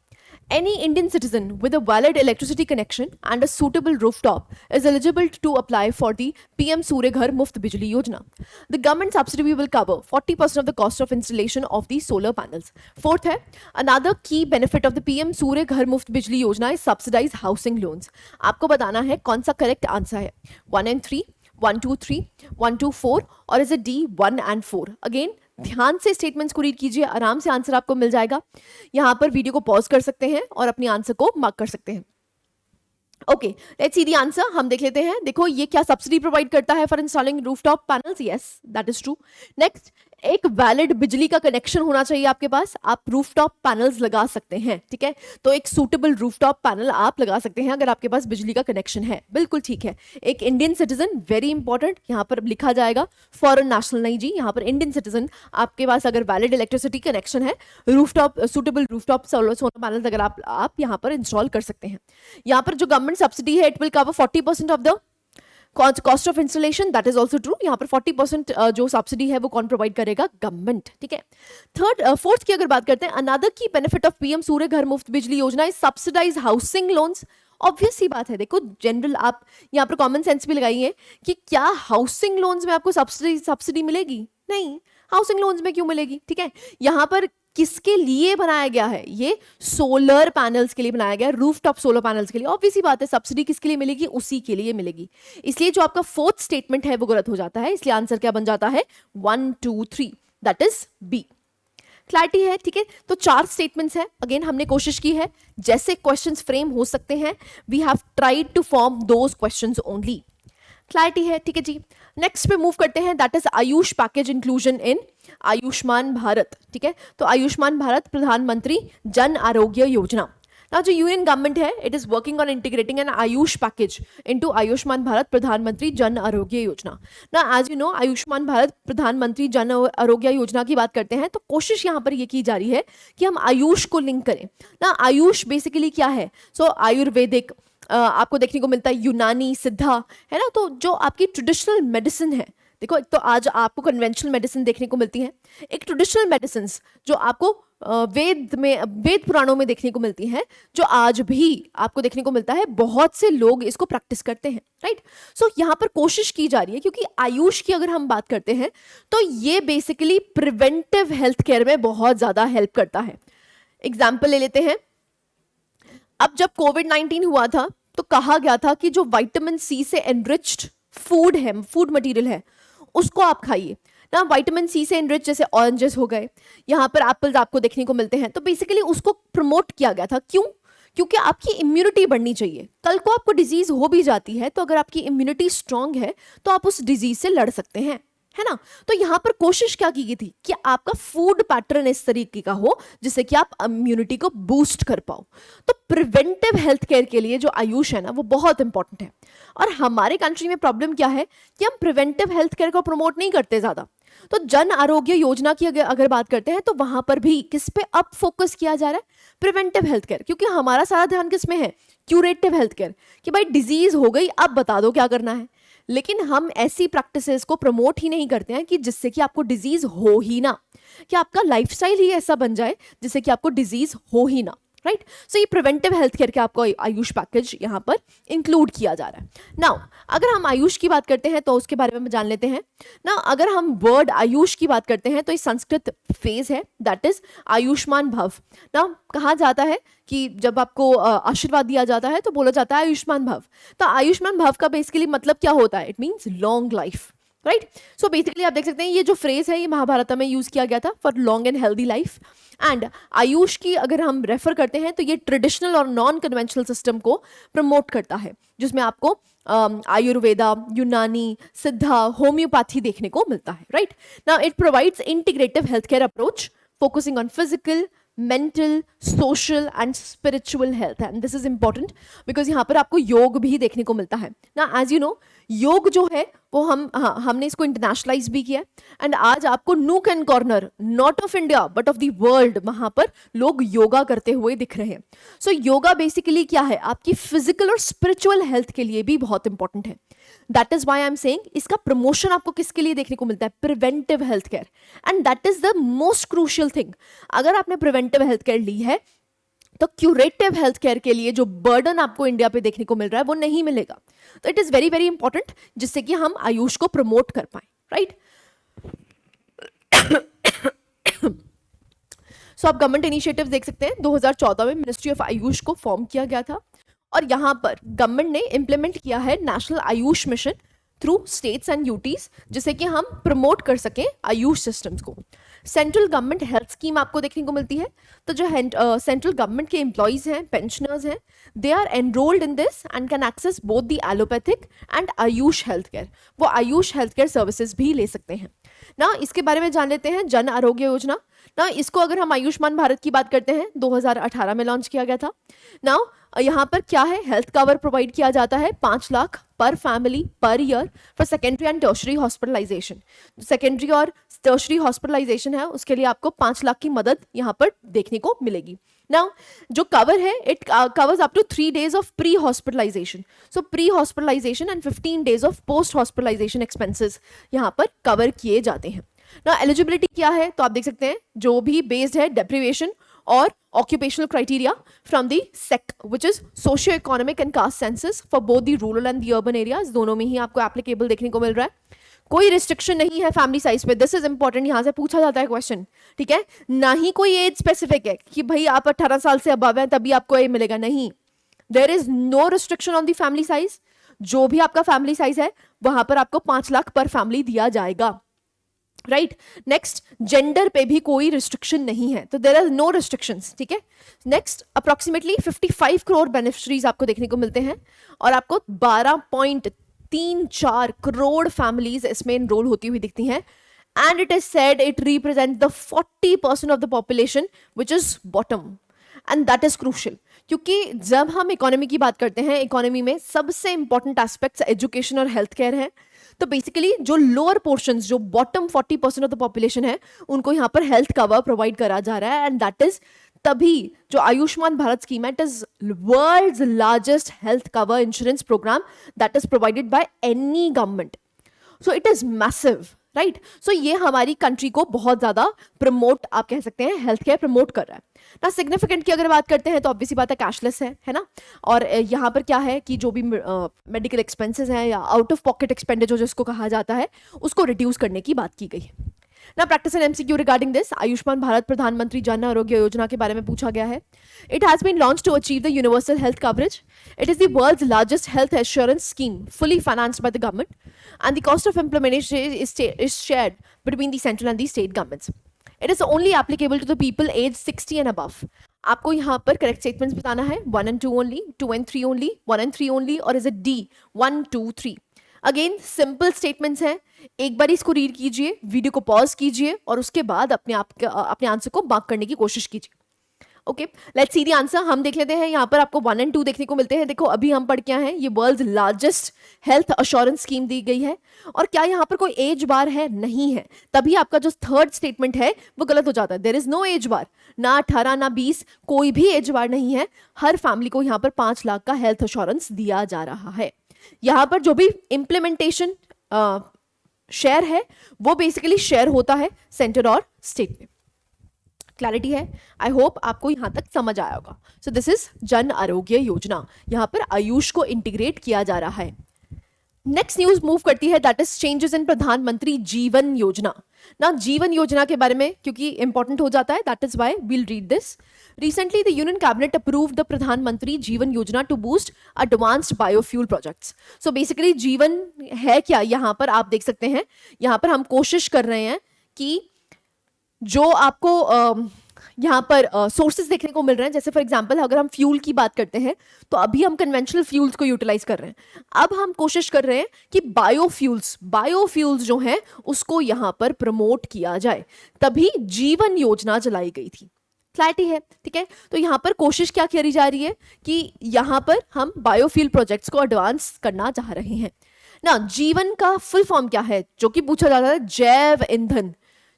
Any Indian citizen with a valid electricity connection and a suitable rooftop is eligible to apply for the PM Surya Ghar Muft Bijli Yojana. The government subsidy will cover 40% of the cost of installation of the solar panels. Fourth है, another key benefit of the PM Surya Ghar Muft Bijli Yojana is subsidized housing loans. आपको बताना है कौन सा correct answer है, 1 and 3, 1 2 3, 1 2 4 और is it D 1 and 4. Again ध्यान से स्टेटमेंट्स को रीड कीजिए, आराम से आंसर आपको मिल जाएगा. यहां पर वीडियो को पॉज कर सकते हैं और अपनी आंसर को मार्क कर सकते हैं. Okay, let's see the answer. हम देख लेते हैं. देखो ये क्या सब्सिडी प्रोवाइड करता है for installing rooftop panels. Yes, that is true. Next, एक वैलिड बिजली का कनेक्शन होना चाहिए आपके पास, आप रूफटॉप पैनल्स लगा सकते हैं. ठीक है, तो एक सूटेबल रूफटॉप पैनल आप लगा सकते हैं अगर आपके पास बिजली का कनेक्शन है. बिल्कुल ठीक है. एक इंडियन सिटीजन, वेरी इंपॉर्टेंट, यहाँ पर लिखा जाएगा फॉरेन नेशनल नहीं जी, यहाँ पर इंडियन सिटीजन. आपके पास अगर वैलिड इलेक्ट्रिसिटी कनेक्शन है, rooftop suitable rooftop solar panels अगर आप यहाँ पर इंस्टॉल कर सकते हैं. यहाँ पर जो गवर्नमेंट सब्सिडी है, it will cover 40% of the cost of installation. That is also true. यहाँ पर 40% जो सब्सिडी है वो कौन प्रोवाइड करेगा, गवर्नमेंट. ठीक है. फोर्थ की अगर बात करते हैं, अनदर की benefit of PM Surya Ghar Muft Bijli Yojana is subsidize housing loans. Obvious सी बात है. देखो जनरल आप यहाँ पर कॉमन सेंस भी लगाइए कि क्या हाउसिंग लोन्स में आपको सब्सिडी मिलेगी? नहीं. हाउसिंग लोन्स में क्यों मिलेगी? ठीक है. यहाँ पर किसके लिए बनाया गया है? ये सोलर पैनल्स के लिए बनाया गया है, रूफटॉप सोलर पैनल्स के लिए. ऑब्वियस सी बात है, सब्सिडी किसके लिए मिलेगी? उसी के लिए मिलेगी. इसलिए जो आपका फोर्थ स्टेटमेंट है वो गलत हो जाता है. इसलिए आंसर क्या बन जाता है? 1 2 3, दैट इज बी. क्लैरिटी है? ठीक है. तो 4 स्टेटमेंट्स हैं. अगेन हमने कोशिश की है जैसे क्वेश्चंस फ्रेम हो सकते हैं, we have tried to form those questions only. Clarity है? ठीक है जी. नेक्स्ट पे मूव करते हैं, that is Ayush package inclusion in Ayushman Bharat. ठीक है, तो आयुष्मान भारत प्रधानमंत्री जन आरोग्य योजना. ना जो यूनियन गवर्नमेंट है, it is working on integrating an Ayush package into Ayushman Bharat Pradhanmantri Jan Arogya Yojana. ना as you know, Ayushman Bharat Pradhanmantri Jan Arogya योजना की बात करते हैं तो कोशिश यहाँ पर ये की जा रही है कि हम आयुष को लिंक करें. ना आयुष बेसिकली क्या है? सो आयुर्वेदिक आपको देखने को मिलता है, यूनानी, सिद्धा, है ना. तो जो आपकी ट्रेडिशनल मेडिसिन है, देखो एक तो आज आपको कन्वेंशनल मेडिसिन देखने को मिलती है, एक ट्रेडिशनल मेडिसिन जो आपको वेद पुराणों में देखने को मिलती है, जो आज भी आपको देखने को मिलता है. बहुत से लोग इसको प्रैक्टिस करते हैं, राइट. सो यहाँ पर कोशिश की जा रही है, क्योंकि आयुष की अगर हम बात करते हैं तो ये बेसिकली प्रिवेंटिव हेल्थ केयर में बहुत ज्यादा हेल्प करता है. एग्जाम्पल ले लेते हैं. अब जब कोविड-19 हुआ था तो कहा गया था कि जो विटामिन सी से एनरिच्ड फूड है, फूड मटेरियल है, उसको आप खाइए ना. विटामिन सी से एनरिच जैसे ऑरेंजेस हो गए, यहाँ पर एप्पल्स आपको देखने को मिलते हैं. तो बेसिकली उसको प्रमोट किया गया था. क्यों? क्योंकि आपकी इम्यूनिटी बढ़नी चाहिए. कल को आपको डिजीज हो भी जाती है तो अगर आपकी इम्यूनिटी स्ट्रांग है तो आप उस डिजीज से लड़ सकते हैं, है ना. तो यहां पर कोशिश क्या की गई थी कि आपका फूड पैटर्न इस तरीके का हो जिससे कि आप इम्यूनिटी को बूस्ट कर पाओ. तो प्रिवेंटिव हेल्थ केयर के लिए जो आयुष है ना, वो बहुत इंपॉर्टेंट है. और हमारे कंट्री में प्रॉब्लम क्या है कि हम प्रिवेंटिव हेल्थ केयर को प्रमोट नहीं करते ज्यादा. तो जन आरोग्य योजना की अगर बात करते हैं तो वहां पर भी किस पे अब फोकस किया जा रहा है? Preventive health care. क्योंकि हमारा सारा ध्यान किस में है? क्यूरेटिव हेल्थ केयर, कि भाई डिजीज हो गई, अब बता दो क्या करना है. लेकिन हम ऐसी प्रैक्टिसेस को प्रमोट ही नहीं करते हैं कि जिससे कि आपको डिजीज हो ही ना, कि आपका लाइफस्टाइल ही ऐसा बन जाए जिससे कि आपको डिजीज हो ही ना, राइट. सो ये प्रिवेंटिव हेल्थ केयर के आपको आयुष पैकेज यहाँ पर इंक्लूड किया जा रहा है. नाउ अगर हम आयुष की बात करते हैं तो उसके बारे में जान लेते हैं ना. अगर हम वर्ड आयुष की बात करते हैं तो ये संस्कृत फेज है, दैट इज आयुष्मान भव. ना कहा जाता है कि जब आपको आशीर्वाद दिया जाता है तो बोला जाता है आयुष्मान भव. तो आयुष्मान भव का बेसिकली मतलब क्या होता है? It means long life, right. So basically आप देख सकते हैं ये जो फ्रेज है ये महाभारत में यूज किया गया था for long and healthy life. And Ayush की अगर हम रेफर करते हैं तो ये ट्रेडिशनल और नॉन कन्वेंशनल सिस्टम को प्रमोट करता है, जिसमें आपको आयुर्वेदा, यूनानी, सिद्धा, होम्योपैथी देखने को मिलता है, right. Now it provides integrative health care approach focusing on physical, mental, social and spiritual health. And this is important because यहाँ पर आपको योग भी देखने को मिलता है ना. एज यू नो, योग जो है वो हमने इसको इंटरनेशनलाइज भी किया. एंड आज आपको nook and corner not of India but of the world वहां पर लोग योगा करते हुए दिख रहे हैं. सो योगा बेसिकली क्या है? आपकी फिजिकल और स्पिरिचुअल हेल्थ के लिए भी बहुत इंपॉर्टेंट है. That is why I am saying इसका प्रमोशन आपको किसके लिए देखने को मिलता है? Preventive health care. And that is the most crucial thing. अगर आपने प्रिवेंटिव हेल्थ केयर ली है तो क्यूरेटिव हेल्थ केयर के लिए जो बर्डन आपको इंडिया पे देखने को मिल रहा है वो नहीं मिलेगा। तो it is very very important जिससे कि हम आयुष को प्रमोट कर पाए, राइट। सो आप गवर्नमेंट इनिशिएटिव देख सकते हैं, 2014 में मिनिस्ट्री ऑफ आयुष को फॉर्म किया गया था और यहाँ पर गवर्नमेंट ने इम्प्लीमेंट किया है national Ayush mission through states and UTs, जिससे कि हम प्रमोट कर सकें आयुष सिस्टम्स को। सेंट्रल गवर्नमेंट हेल्थ स्कीम आपको देखने को मिलती है। तो जो सेंट्रल गवर्नमेंट के एम्प्लॉयज हैं, पेंशनर्स हैं, they are enrolled in this and can access both the allopathic and Ayush health care. वो आयुष हेल्थ केयर सर्विसेज भी ले सकते हैं ना। इसके बारे में जान लेते हैं जन आरोग्य योजना ना। इसको अगर हम आयुष्मान भारत की बात करते हैं, 2018 में लॉन्च किया गया था ना। यहाँ पर क्या है, हेल्थ कवर प्रोवाइड किया जाता है 5 lakh per family per year for secondary and tertiary hospitalization. Secondary और टर्शरी हॉस्पिटलाइजेशन है उसके लिए आपको 5 लाख की मदद यहाँ पर देखने को मिलेगी ना। जो कवर है it covers up to 3 days of pre hospitalization. So pre hospitalization and 15 days of post hospitalization expenses यहाँ पर कवर किए जाते हैं ना। एलिजिबिलिटी क्या है तो आप देख सकते हैं, जो भी बेस्ड है डेप्रिवेशन और occupational criteria from the SEC which is socio-economic and caste census for both the rural and the urban areas, दोनों में ही आपको एप्लीकेबल देखने को मिल रहा है। कोई रिस्ट्रिक्शन नहीं है फैमिली साइज पे, दिस इज इंपॉर्टेंट, यहाँ से पूछा जाता है क्वेश्चन, ठीक है। ना ही कोई एज स्पेसिफिक है कि भाई आप 18 साल से अबव हैं तभी आपको ये मिलेगा, नहीं। There is no restriction on the family size. जो भी आपका फैमिली साइज है वहां पर आपको 5 लाख पर फैमिली दिया जाएगा, राइट। नेक्स्ट, जेंडर पे भी कोई रिस्ट्रिक्शन नहीं है, तो देयर आर नो रिस्ट्रिक्शंस, ठीक है। नेक्स्ट, अप्रोक्सीमेटली 55 करोड़ बेनिफिशरीज आपको देखने को मिलते हैं और आपको 12.34 करोड़ फैमिलीज इसमें एनरोल होती हुई दिखती हैं। And it is said it represent the 40% of the population which is bottom, and that is crucial, क्योंकि जब हम इकोनॉमी की बात करते हैं, इकोनॉमी में सबसे इंपॉर्टेंट एस्पेक्ट्स एजुकेशन और हेल्थ केयर है। तो बेसिकली जो लोअर पोर्शंस, जो बॉटम 40% ऑफ द पॉपुलेशन है, उनको यहाँ पर हेल्थ कवर प्रोवाइड करा जा रहा है। एंड दैट इज तभी जो आयुष्मान भारत स्कीम है, it is world's largest health cover insurance programme that is provided by any government. So it is massive, right. So ये हमारी कंट्री को बहुत ज्यादा प्रमोट, आप कह सकते हैं, हेल्थ केयर प्रमोट कर रहा है ना। सिग्निफिकेंट की अगर बात करते हैं तो ऑब्वियसली बात है कैशलेस है ना। और यहाँ पर क्या है कि जो भी मेडिकल एक्सपेंसेस हैं या आउट ऑफ पॉकेट एक्सपेंडिचर जिसको कहा जाता है, उसको रिड्यूस करने की बात की गई है ना। Practice and MCQ regarding this, Ayushman Bharat Pradhanmantri Jan Arogya योजना के बारे में पूछा गया है। It has been launch to achieve the universal health coverage. It is the world's largest health assurance scheme fully financed by the government and the cost of implementation is shared between the central and the state governments. It is only applicable to the people age 60 and above. आपको यहाँ पर correct statements बताना है, 1 and 2 only, 2 and 3 only, 1 and 3 only, और is it D 1, 2, 3। Again simple statements हैं, एक बार इसको read कीजिए, वीडियो को पॉज कीजिए और उसके बाद अपने आंसर को मार्क करने की कोशिश कीजिए। Okay, let's see the answer. हम देख लेते हैं, यहाँ पर आपको 1 and 2 देखने को मिलते हैं। देखो अभी हम पढ़ के आए हैं, ये world largest health assurance scheme दी गई है। और क्या यहाँ पर कोई एज बार है? नहीं है। तभी आपका जो थर्ड स्टेटमेंट है वो गलत हो जाता है। देयर इज नो एज बार, ना 18 ना 20, कोई भी एज बार नहीं है। हर फैमिली को यहाँ पर 5 लाख का हेल्थ अश्योरेंस दिया जा रहा है। यहाँ पर जो भी इम्प्लीमेंटेशन शेयर है वो बेसिकली शेयर होता है सेंटर और स्टेट में। क्लैरिटी है? आई होप आपको यहां तक समझ आया होगा। सो दिस इज जन आरोग्य योजना, यहां पर आयुष को इंटीग्रेट किया जा रहा है। नेक्स्ट न्यूज मूव करती है, दैट इज चेंजेस इन प्रधानमंत्री जीवन योजना ना। जीवन योजना के बारे में क्योंकि इंपॉर्टेंट हो जाता है, that is why we'll read this. Recently, the Union Cabinet approved the Pradhan Mantri Jeevan Yojana to boost advanced biofuel projects. So basically, जीवन है क्या? यहाँ पर आप देख सकते हैं, यहाँ पर हम कोशिश कर रहे हैं कि जो आपको यहाँ पर सोर्सेज देखने को मिल रहे हैं, जैसे फॉर एग्जांपल अगर हम फ्यूल की बात करते हैं तो अभी हम कन्वेंशनल फ्यूल्स को यूटिलाइज कर रहे हैं। अब हम कोशिश कर रहे हैं कि बायोफ्यूल्स जो हैं उसको यहाँ पर प्रमोट किया जाए, तभी जीवन योजना चलाई गई थी। क्लैरिटी है? ठीक है, तो यहाँ पर कोशिश क्या करी जा रही है कि यहाँ पर हम बायोफ्यूल प्रोजेक्ट्स को एडवांस करना चाह रहे हैं ना। जीवन का फुल फॉर्म क्या है जो कि पूछा जाता है? जैव ईंधन।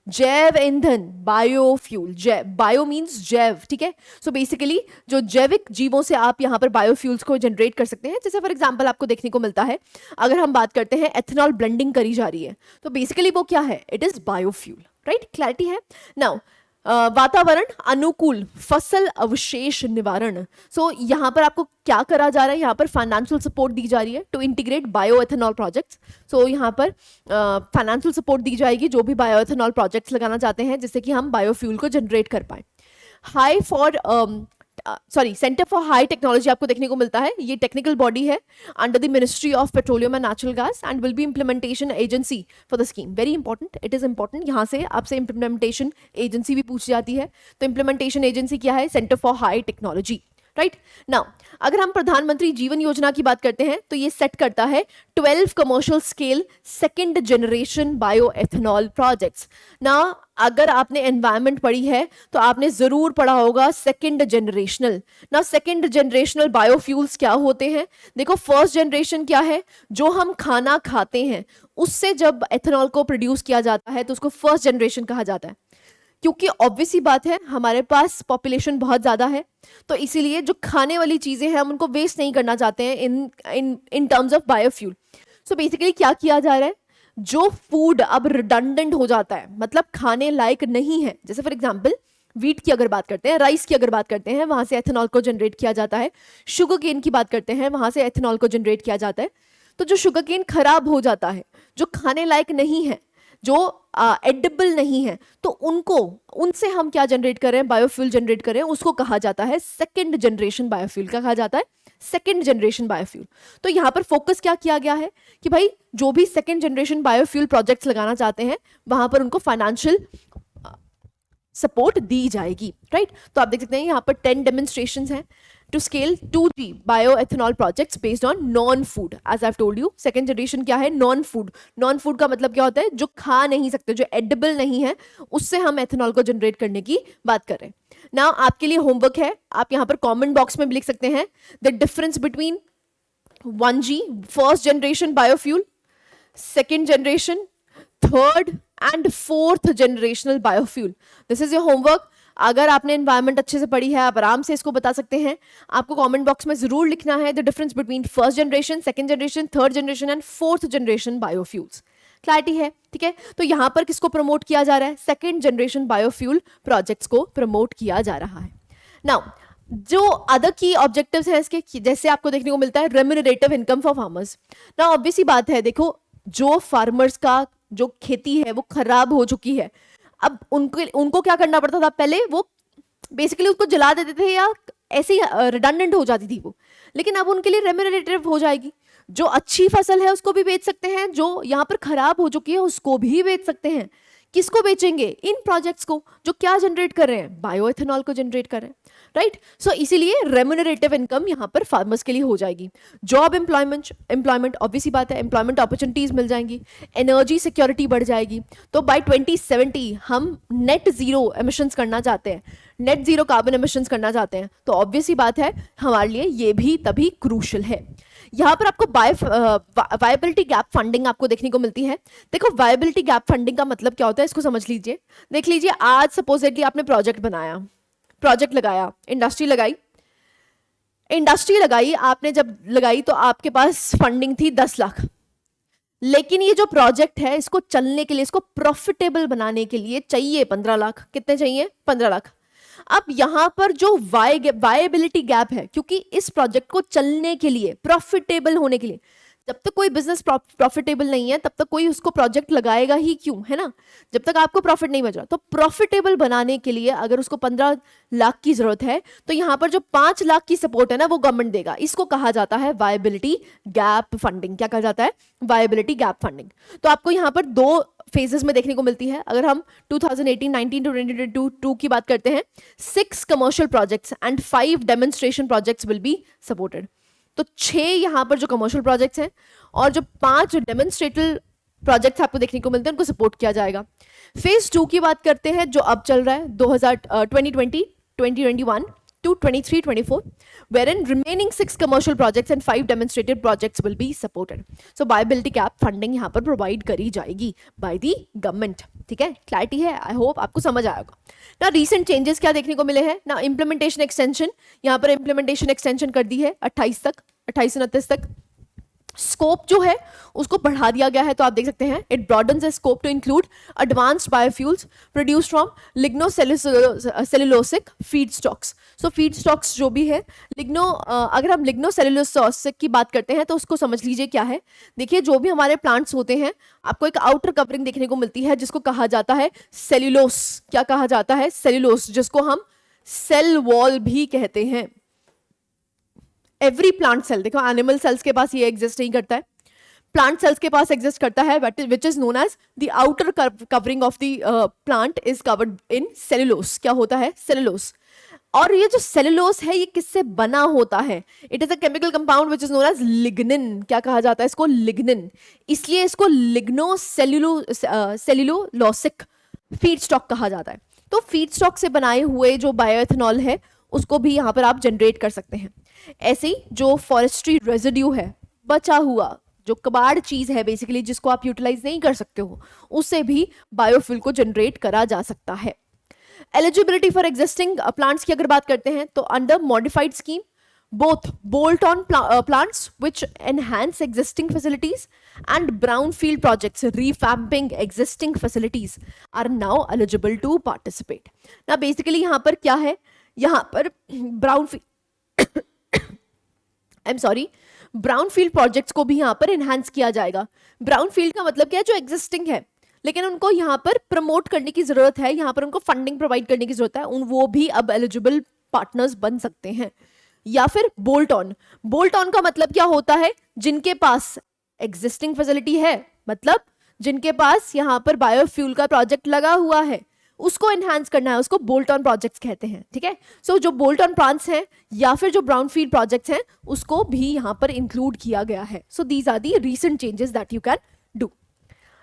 जैव ईंधन, बायोफ्यूल, बायो मीन्स जैव, ठीक है। सो बेसिकली जो जैविक जीवों से आप यहाँ पर बायोफ्यूल्स को जनरेट कर सकते हैं, जैसे फॉर एग्जांपल आपको देखने को मिलता है, अगर हम बात करते हैं एथेनॉल ब्लेंडिंग करी जा रही है तो बेसिकली वो क्या है? It is biofuel, right. Clarity है? नाउ वातावरण अनुकूल फसल अवशेष निवारण। सो यहाँ पर आपको क्या करा जा रहा है, यहाँ पर फाइनेंशियल सपोर्ट दी जा रही है to integrate bio ethanol projects. So यहाँ पर फाइनेंशियल सपोर्ट दी जाएगी जो भी बायो एथेनॉल प्रोजेक्ट्स लगाना चाहते हैं जिससे कि हम बायोफ्यूल को जनरेट कर पाए। सेंटर फॉर हाई टेक्नोलॉजी आपको देखने को मिलता है, ये टेक्निकल बॉडी है under the ministry of petroleum and natural gas and will be implementation agency for the scheme. Very important, it is important, यहाँ से आपसे इम्प्लीमेंटेशन एजेंसी भी पूछ जाती है। तो इम्प्लीमेंटेशन एजेंसी क्या है? Centre for high technology, right. Now अगर हम प्रधानमंत्री जीवन योजना की बात करते हैं तो ये सेट करता है 12 commercial scale second generation bio ethanol projects. ना अगर आपने एनवायरनमेंट पढ़ी है तो आपने जरूर पढ़ा होगा सेकंड जनरेशनल। ना सेकंड जनरेशनल बायोफ्यूल्स क्या होते हैं? देखो, फर्स्ट जनरेशन क्या है? जो हम खाना खाते हैं उससे जब एथेनॉल को प्रोड्यूस किया जाता है तो उसको फर्स्ट जनरेशन कहा जाता है, क्योंकि ऑब्वियस ही बात है हमारे पास पॉपुलेशन बहुत ज़्यादा है, तो इसीलिए जो खाने वाली चीज़ें हैं हम उनको वेस्ट नहीं करना चाहते हैं in terms of biofuel. So basically क्या किया जा रहा है, जो फूड अब रिडंडेंट हो जाता है, मतलब खाने लायक नहीं है, जैसे फॉर एग्जांपल वीट की अगर बात करते हैं, राइस की अगर बात करते हैं, वहाँ से एथेनॉल को जनरेट किया जाता है। शुगर केन की बात करते हैं, वहाँ से एथेनॉल को जनरेट किया जाता है। तो जो शुगर केन खराब हो जाता है, जो खाने लायक नहीं है, जो एडिबल नहीं है, तो उनसे हम क्या जनरेट कर रहे हैं? बायोफ्यूल जनरेट कर रहे हैं। उसको कहा जाता है सेकंड जनरेशन बायोफ्यूल। क्या कहा जाता है? Second generation biofuel. तो यहाँ पर फोकस क्या किया गया है कि भाई जो भी सेकंड जनरेशन बायोफ्यूल प्रोजेक्ट्स लगाना चाहते हैं वहां पर उनको फाइनेंशियल सपोर्ट दी जाएगी, राइट। तो आप देख सकते हैं यहाँ पर 10 डेमोन्स्ट्रेशंस हैं to scale 2G bioethanol projects based on non-food. As I've told you, second generation क्या है? Non-food. Non-food का मतलब क्या होता है? जो खा नहीं सकते, जो edible नहीं है, उससे हम एथेनॉल को जनरेट करने की बात कर रहे हैं। Now आपके लिए होमवर्क है, आप यहाँ पर कमेंट बॉक्स में भी लिख सकते हैं the difference between 1G first generation biofuel, second generation, third and fourth generational biofuel. This is your homework. अगर आपने एनवायरनमेंट अच्छे से पढ़ी है आप आराम से इसको बता सकते हैं। आपको कमेंट बॉक्स में जरूर लिखना है the difference between first generation, second generation, third generation and fourth generation biofuels. Clarity है? ठीक है। तो यहाँ पर किसको प्रमोट किया जा रहा है? सेकंड जनरेशन बायोफ्यूल प्रोजेक्ट्स को प्रमोट किया जा रहा है। नाउ जो अदर की ऑब्जेक्टिव्स हैं इसके, जैसे आपको देखने को मिलता है रेम्यूनरेटिव इनकम फॉर फार्मर्स। ना ऑब्वियस ही बात है, देखो जो फार्मर्स का जो खेती है वो खराब हो चुकी है, अब उनको क्या करना पड़ता था? पहले वो बेसिकली उसको जला देते थे या ऐसे ही रिडंडेंट हो जाती थी वो, लेकिन अब उनके लिए रेम्यूनरेटिव हो जाएगी। जो अच्छी फसल है उसको भी बेच सकते हैं, जो यहाँ पर खराब हो चुकी है उसको भी बेच सकते हैं। किसको बेचेंगे? इन प्रोजेक्ट्स को जो क्या जनरेट कर रहे हैं? बायो एथेनॉल को जनरेट कर रहे हैं, राइट। सो इसीलिए रेम्यूनरेटिव इनकम यहाँ पर फार्मर्स के लिए हो जाएगी। जॉब एम्प्लॉयमेंट ऑब्वियस ही बात है, एम्प्लॉयमेंट अपॉर्चुनिटीज मिल जाएंगी, एनर्जी सिक्योरिटी बढ़ जाएगी। तो बाय 2070 हम नेट जीरो एमिशंस करना चाहते हैं, नेट जीरो कार्बन एमिशंस करना चाहते हैं, तो ऑब्वियस ही बात है हमारे लिए ये भी तभी क्रूशल है। यहाँ पर आपको वायबिलिटी गैप फंडिंग आपको देखने को मिलती है। देखो वायबिलिटी गैप फंडिंग का मतलब क्या होता है इसको समझ लीजिए। देख लीजिए, आज सपोजेटली आपने प्रोजेक्ट बनाया, प्रोजेक्ट लगाया, इंडस्ट्री लगाई, आपने जब लगाई तो आपके पास फंडिंग थी 10 लाख, लेकिन ये जो प्रोजेक्ट है इसको चलने के लिए, इसको प्रॉफिटेबल बनाने के लिए चाहिए 15 लाख। कितने चाहिए? 15 लाख। अब यहां पर जो वायबिलिटी गैप है, क्योंकि इस प्रोजेक्ट को चलने के लिए, प्रॉफिटेबल होने के लिए, जब तक कोई बिजनेस प्रॉफिटेबल नहीं है तब तक कोई उसको प्रोजेक्ट लगाएगा ही क्यों, है ना? जब तक आपको प्रॉफिट नहीं बच रहा। तो प्रॉफिटेबल बनाने के लिए अगर उसको 15 लाख की जरूरत है तो यहाँ पर जो 5 लाख की सपोर्ट है ना वो गवर्नमेंट देगा। इसको कहा जाता है वायबिलिटी गैप फंडिंग। क्या कहा जाता है? Viability gap funding. तो आपको यहाँ पर 2 फेजेस में देखने को मिलती है। अगर हम 2018-19 टू 2022 की बात करते हैं, 6 commercial projects and 5 demonstration projects will be supported. तो 6 यहाँ पर जो कमर्शियल प्रोजेक्ट्स हैं और जो 5 डेमोन्स्ट्रेटिव प्रोजेक्ट्स आपको देखने को मिलते हैं उनको सपोर्ट किया जाएगा। फेज 2 की बात करते हैं जो अब चल रहा है 2021 to 23-24, wherein remaining 6 commercial projects and 5 demonstrated projects will be supported. So viability gap funding यहाँ पर provide करी जाएगी by the government. ठीक है, क्लैरिटी है? आई होप आपको समझ आएगा ना। रीसेंट चेंजेस क्या देखने को मिले हैं ना? इम्प्लीमेंटेशन एक्सटेंशन, यहाँ पर इम्प्लीमेंटेशन एक्सटेंशन कर दी है 28 तक, 28-29 तक। स्कोप जो है उसको बढ़ा दिया गया है, तो आप देख सकते हैं it broadens the scope to include advanced biofuels produced from lignocellulosic feedstocks. So feedstocks जो भी है अगर हम लिग्नोसेल्यूलोसिक की बात करते हैं तो उसको समझ लीजिए क्या है। देखिए जो भी हमारे प्लांट्स होते हैं आपको एक आउटर कवरिंग देखने को मिलती है जिसको कहा जाता है सेल्यूलोस। क्या कहा जाता है? सेल्यूलोस, जिसको हम सेल वॉल भी कहते हैं। एवरी प्लांट सेल, देखो एनिमल सेल्स के पास ये एग्जिस्ट नहीं करता है, प्लांट सेल्स के पास एग्जिस्ट करता है, which is known as the outer covering of the plant is covered in cellulose. क्या होता है? सेलुलोस। और ये जो सेलुलोस है ये किससे बना होता है? It is a chemical compound which is known as lignin. क्या कहा जाता है इसको? लिग्निन। इसलिए इसको लिग्नो सेल्यूलोसिक फीडस्टॉक कहा जाता है। तो फीडस्टॉक से बनाए हुए जो बायोएथेनॉल है उसको भी यहाँ पर आप जनरेट कर सकते हैं। ऐसे ही जो फॉरेस्ट्री रेजिड्यू है, बचा हुआ जो कबाड़ चीज है बेसिकली जिसको आप यूटिलाइज नहीं कर सकते हो, उससे भी बायोफ्यूल को जनरेट करा जा सकता है। एलिजिबिलिटी फॉर एग्जिस्टिंग प्लांट्स की अगर बात करते हैं तो under modified scheme both bolt-on plants which enhance existing facilities and brownfield projects revamping existing facilities are now eligible to participate. Now basically यहाँ पर क्या है? यहाँ पर ब्राउनफील्ड प्रोजेक्ट्स को भी यहाँ पर एनहांस किया जाएगा। ब्राउनफील्ड का मतलब क्या है? जो एग्जिस्टिंग है लेकिन उनको यहाँ पर प्रमोट करने की जरूरत है, यहाँ पर उनको फंडिंग प्रोवाइड करने की जरूरत है, वो भी अब एलिजिबल पार्टनर्स बन सकते हैं। या फिर बोल्ट ऑन का मतलब क्या होता है? जिनके पास एग्जिस्टिंग फैसिलिटी है, मतलब जिनके पास यहाँ पर बायोफ्यूल का प्रोजेक्ट लगा हुआ है, उसको एनहांस करना है, उसको बोल्ट ऑन प्रोजेक्ट्स कहते हैं। ठीक है, सो जो बोल्ट ऑन प्लांट्स हैं या फिर जो ब्राउनफील्ड प्रोजेक्ट्स हैं उसको भी यहाँ पर इंक्लूड किया गया है। So these are the recent changes that you can do.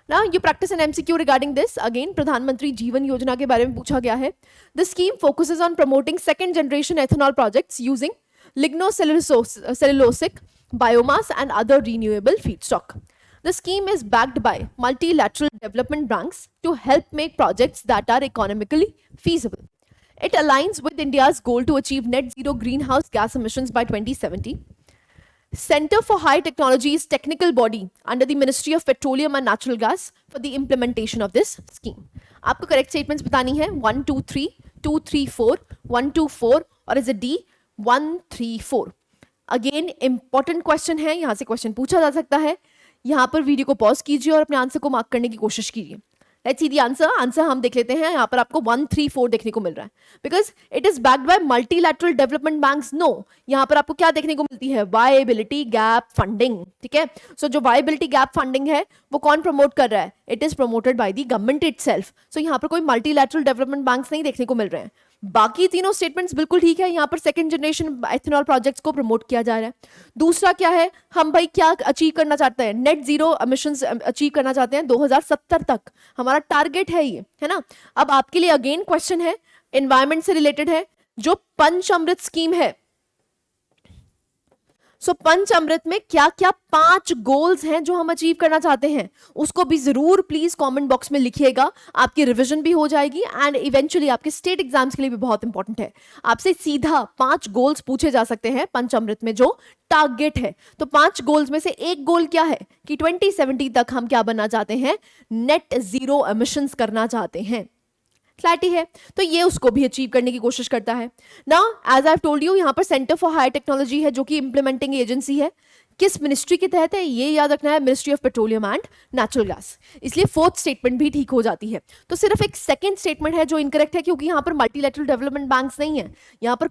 Now you practice an MCQ regarding this. Again, प्रधानमंत्री जीवन योजना के बारे में पूछा गया है। The scheme focuses on promoting second generation ethanol projects using lignocellulosic biomass and other renewable feedstock. The scheme is backed by multilateral development banks to help make projects that are economically feasible. It aligns with India's goal to achieve net zero greenhouse gas emissions by 2070. Center for High Technology is technical body under the Ministry of Petroleum and Natural Gas for the implementation of this scheme. आपको correct statements बतानी है 1, 2, 3, 2, 3, 4, 1, 2, 4 और is it D 1, 3, 4. Again important question है, यहाँ से question पूछा जा सकता है। यहाँ पर वीडियो को पॉज कीजिए और अपने आंसर को मार्क करने की कोशिश कीजिए। लेट्स सी द आंसर हम देख लेते हैं। यहाँ पर आपको 1, 3, 4 देखने को मिल रहा है because it is backed by multilateral development banks. No, यहाँ पर आपको क्या देखने को मिलती है? Viability gap funding. ठीक है, सो जो वायबिलिटी गैप फंडिंग है वो कौन प्रमोट कर रहा है? It is promoted by the government itself. So यहाँ पर कोई मल्टीलैटरल डेवलपमेंट बैंक्स नहीं देखने को मिल रहे हैं। बाकी तीनों स्टेटमेंट्स बिल्कुल ठीक है। यहाँ पर सेकंड जनरेशन एथेनॉल प्रोजेक्ट्स को प्रमोट किया जा रहा है। दूसरा क्या है? हम भाई क्या अचीव करना चाहते हैं? नेट जीरो एमिशंस अचीव करना चाहते हैं 2070 तक, हमारा टारगेट है ये, है ना। अब आपके लिए अगेन क्वेश्चन है, एनवायरमेंट से रिलेटेड है। जो पंचामृत स्कीम है, सो पंचामृत में क्या क्या 5 गोल्स हैं जो हम अचीव करना चाहते हैं, उसको भी जरूर प्लीज कमेंट बॉक्स में लिखिएगा। आपकी रिवीजन भी हो जाएगी एंड इवेंचुअली आपके स्टेट एग्जाम्स के लिए भी बहुत इंपॉर्टेंट है। आपसे सीधा 5 गोल्स पूछे जा सकते हैं पंचामृत में जो टारगेट है। तो 5 गोल्स में से एक गोल क्या है कि 2070 तक हम क्या बनना चाहते हैं? नेट जीरो एमिशंस करना चाहते हैं। क्लैरिटी है? तो ये उसको भी अचीव करने की कोशिश करता है। Now as I have told you, यहाँ पर सेंटर फॉर हाई टेक्नोलॉजी है जो कि इंप्लीमेंटिंग एजेंसी है। किस मिनिस्ट्री के तहत है ये याद रखना है, ministry of petroleum and natural gas. इसलिए 4th स्टेटमेंट भी ठीक हो जाती है। तो सिर्फ एक सेकंड स्टेटमेंट है जो इनकरेक्ट है क्योंकि यहाँ पर मल्टीलैटरल डेवलपमेंट बैंक्स नहीं है। यहाँ पर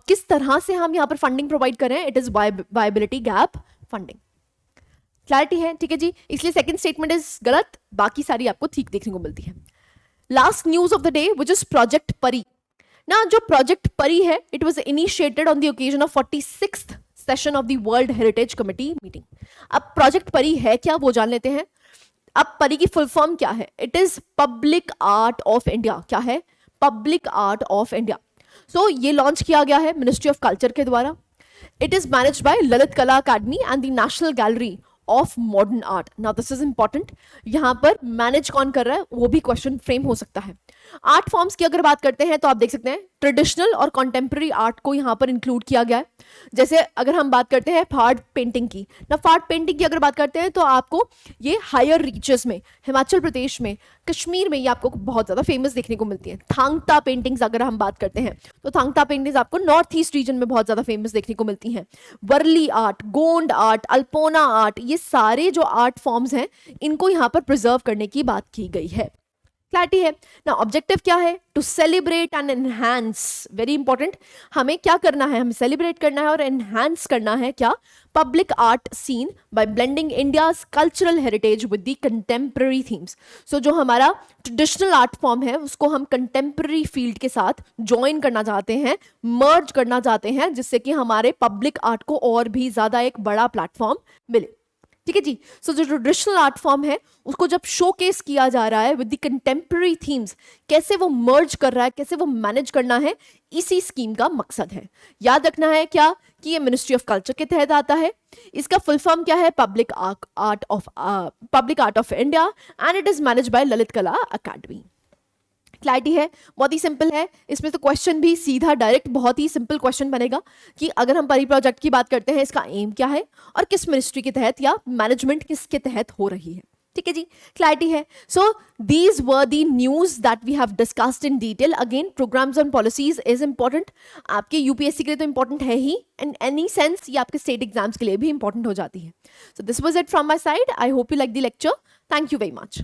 किस तरह से हम यहाँ पर फंडिंग प्रोवाइड कर रहे हैं? It is viability gap funding. Clarity है? ठीक है जी, इसलिए सेकंड स्टेटमेंट इज गलत, बाकी सारी आपको ठीक देखने को मिलती है। Last news of the day, which is Project Pari. Now, जो Project Pari है, it was initiated on the occasion of 46th session of the World Heritage Committee meeting. अब Project Pari है क्या, वो जान लेते हैं। अब परी की फुल फॉर्म क्या है? It is Public Art of India. क्या है? Public Art of India. So ये लॉन्च किया गया है मिनिस्ट्री ऑफ कल्चर के द्वारा। It is managed by Lalit कला अकादमी and the National Gallery of modern art. Now this is important, यहां पर मैनेज कौन कर रहा है वो भी क्वेश्चन फ्रेम हो सकता है। आर्ट फॉर्म्स की अगर बात करते हैं तो आप देख सकते हैं ट्रेडिशनल और कॉन्टेम्प्रेरी आर्ट को यहाँ पर इंक्लूड किया गया है। जैसे अगर हम बात करते हैं फाड़ पेंटिंग की ना, फाड़ पेंटिंग की अगर बात करते हैं तो आपको ये हायर रीचेस में, हिमाचल प्रदेश में, कश्मीर में ये आपको बहुत ज़्यादा फेमस देखने को मिलती है। थांगता पेंटिंग्स अगर हम बात करते हैं तो थांगता पेंटिंग्स आपको नॉर्थ ईस्ट रीजन में बहुत ज़्यादा फेमस देखने को मिलती हैं। Warli art, Gond art, Alpona art, ये सारे जो आर्ट फॉर्म्स हैं इनको यहाँ पर प्रिजर्व करने की बात की गई है। क्लैरिटी है ना। ऑब्जेक्टिव क्या है? To celebrate and enhance, very important. हमें क्या करना है? हमें सेलिब्रेट करना है और एनहांस करना है क्या? Public art scene by blending India's cultural heritage with the contemporary themes. So जो हमारा ट्रेडिशनल आर्ट फॉर्म है उसको हम कंटेम्प्रेरी फील्ड के साथ ज्वाइन करना चाहते हैं, मर्ज करना चाहते हैं, जिससे कि हमारे पब्लिक आर्ट को और भी ज्यादा एक बड़ा प्लेटफॉर्म मिले। ठीक है जी। सो जो ट्रेडिशनल आर्ट फॉर्म है उसको जब शोकेस किया जा रहा है विद द कंटेम्प्रेरी थीम्स, कैसे वो मर्ज कर रहा है, कैसे वो मैनेज करना है, इसी स्कीम का मकसद है। याद रखना है क्या कि ये मिनिस्ट्री ऑफ कल्चर के तहत आता है। इसका फुल फॉर्म क्या है? Public art of India, and it is manage by Lalit कला अकेडमी। क्लैरिटी है? बहुत ही सिंपल है। इसमें तो क्वेश्चन भी सीधा डायरेक्ट बहुत ही सिंपल क्वेश्चन बनेगा कि अगर हम परी प्रोजेक्ट की बात करते हैं इसका एम क्या है और किस मिनिस्ट्री के तहत या मैनेजमेंट किसके तहत हो रही है। ठीक है जी, क्लैरिटी है। So these were the news that we have discussed in detail. Again programmes and policies is important, आपके यूपीएससी के लिए तो इंपॉर्टेंट है ही, इन एनी सेंस ये आपके स्टेट एग्जाम्स के लिए भी इंपॉर्टेंट हो जाती है। So this was it from my side. I hope you like the lecture. Thank you very much.